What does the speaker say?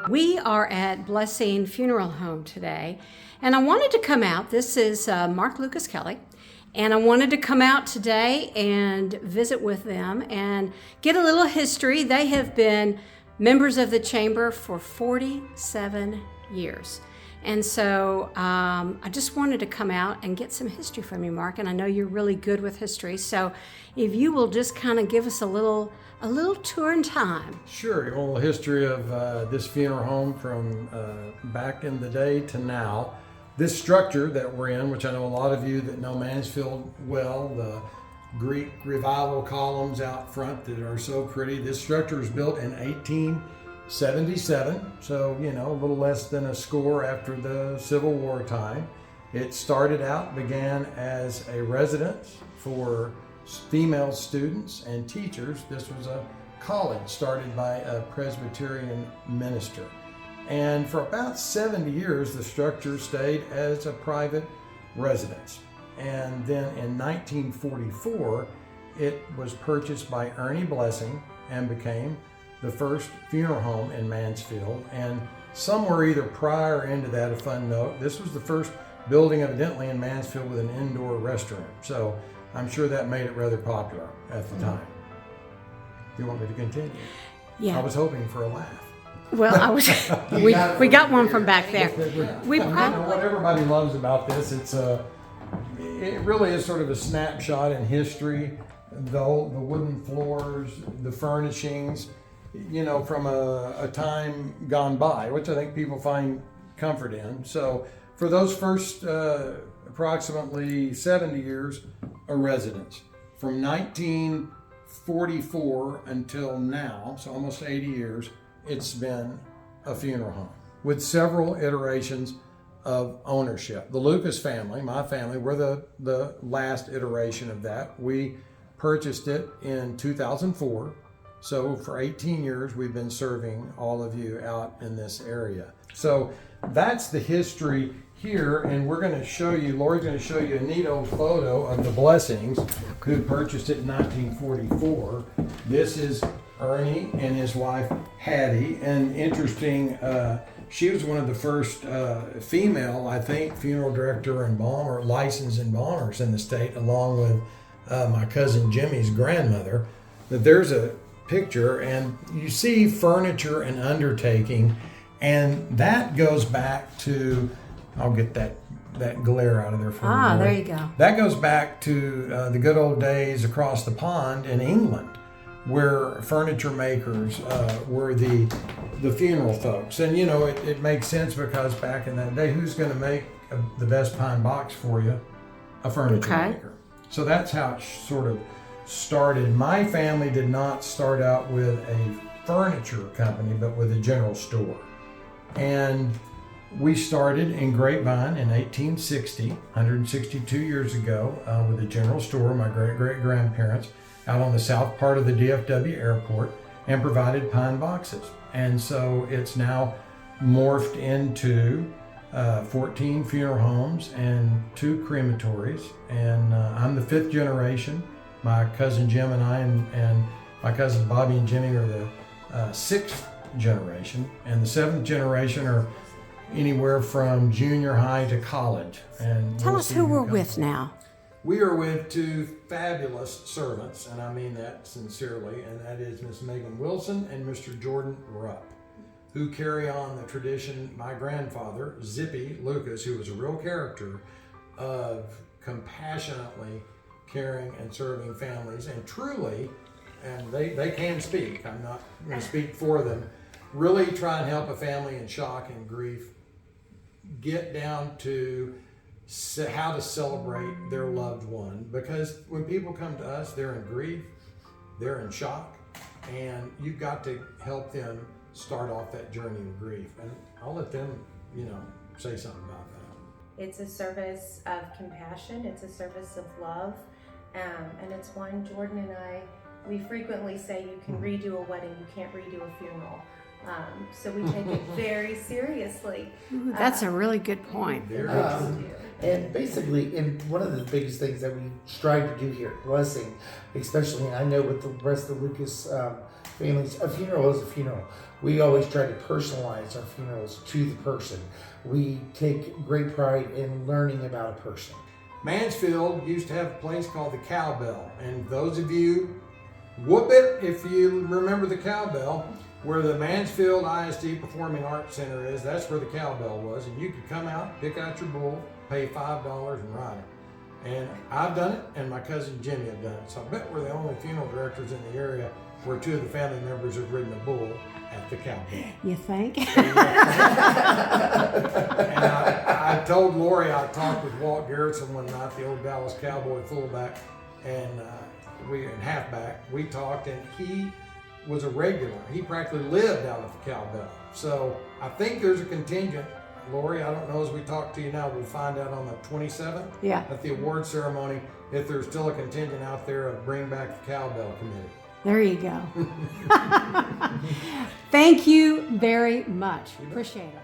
We are at Blessing Funeral Home today, and I wanted to come out. This is Mark Lucas Kelly, and I wanted to come out today and visit with them and get a little history. They have been members of the chamber for 47 years. And so I just wanted to come out and get some history from you, Mark, and I know you're really good with history. So if you will just kind of give us a little tour in time. Sure, a little history of this funeral home from back in the day to now. This structure that we're in, which I know a lot of you that know Mansfield well, the Greek revival columns out front that are so pretty. This structure was built in 1877, so a little less than a score after the Civil War time. It began as a residence for female students and teachers. This was a college started by a Presbyterian minister. And for about 70 years, the structure stayed as a private residence. And then in 1944, it was purchased by Ernie Blessing and became the first funeral home in Mansfield. And somewhere either prior or into that, a fun note, this was the first building evidently in Mansfield with an indoor restroom. So I'm sure that made it rather popular at the time. Do you want me to continue? Yeah. I was hoping for a laugh. Well, we got one from back there. What everybody loves about this, it really is sort of a snapshot in history. The wooden floors, the furnishings, from a time gone by, which I think people find comfort in. So for those first approximately 70 years, a residence. From 1944 until now, so almost 80 years, it's been a funeral home with several iterations of ownership. The Lucas family, my family, we're the last iteration of that. We purchased it in 2004. So for 18 years, we've been serving all of you out in this area. So that's the history here, and we're going to show you, Lori's going to show you a neat old photo of the Blessings, who purchased it in 1944. This is Ernie and his wife Hattie, and interesting, she was one of the first female, I think, funeral director and embalmer, licensed embalmers in the state, along with my cousin Jimmy's grandmother. But there's a picture, and you see furniture and undertaking, and that goes back to, I'll get that glare out of there for a minute. There you go. That goes back to the good old days across the pond in England, where furniture makers were the funeral folks. And it makes sense, because back in that day, who's going to make the best pine box for you? A furniture maker. So that's how it sort of started. My family did not start out with a furniture company, but with a general store. And we started in Grapevine in 1860, 162 years ago, with a general store, my great-great-grandparents, out on the south part of the DFW airport, and provided pine boxes. And so it's now morphed into 14 funeral homes and 2 crematories. And I'm the 5th generation. My cousin Jim and I and my cousins Bobby and Jimmy are the 6th generation. And the 7th generation are anywhere from junior high to college. And Tell us who we're with now. We are with 2 fabulous servants, and I mean that sincerely, and that is Miss Megan Wilson and Mr. Jordan Rupp, who carry on the tradition my grandfather, Zippy Lucas, who was a real character, of compassionately caring and serving families, and truly, and they can speak, I'm not going to speak for them, really try and help a family in shock and grief get down to how to celebrate their loved one. Because when people come to us, they're in grief, they're in shock, and you've got to help them start off that journey of grief. And I'll let them, say something about that. It's a service of compassion, it's a service of love, and it's one Jordan and I, we frequently say you can redo a wedding, you can't redo a funeral. So we take it very seriously. That's a really good point. And basically, and one of the biggest things that we strive to do here at Blessing, especially, and I know with the rest of the Lucas families, a funeral is a funeral. We always try to personalize our funerals to the person. We take great pride in learning about a person. Mansfield used to have a place called the Cowbell, and those of you, whoop it if you remember the Cowbell, where the Mansfield ISD Performing Arts Center is, that's where the Cowbell was, and you could come out, pick out your bull, pay $5 and ride it. And I've done it, and my cousin Jimmy have done it, so I bet we're the only funeral directors in the area where 2 of the family members have ridden a bull at the Cowbell. You think? And I told Lori, I talked with Walt Garrison one night, the old Dallas Cowboy fullback, and and halfback. We talked, and he was a regular. He practically lived out at the Cowbell. So I think there's a contingent. Lori, I don't know, as we talk to you now, we'll find out on the 27th Yeah. at the award ceremony if there's still a contingent out there of Bring Back the Cowbell Committee. There you go. Thank you very much. Appreciate it.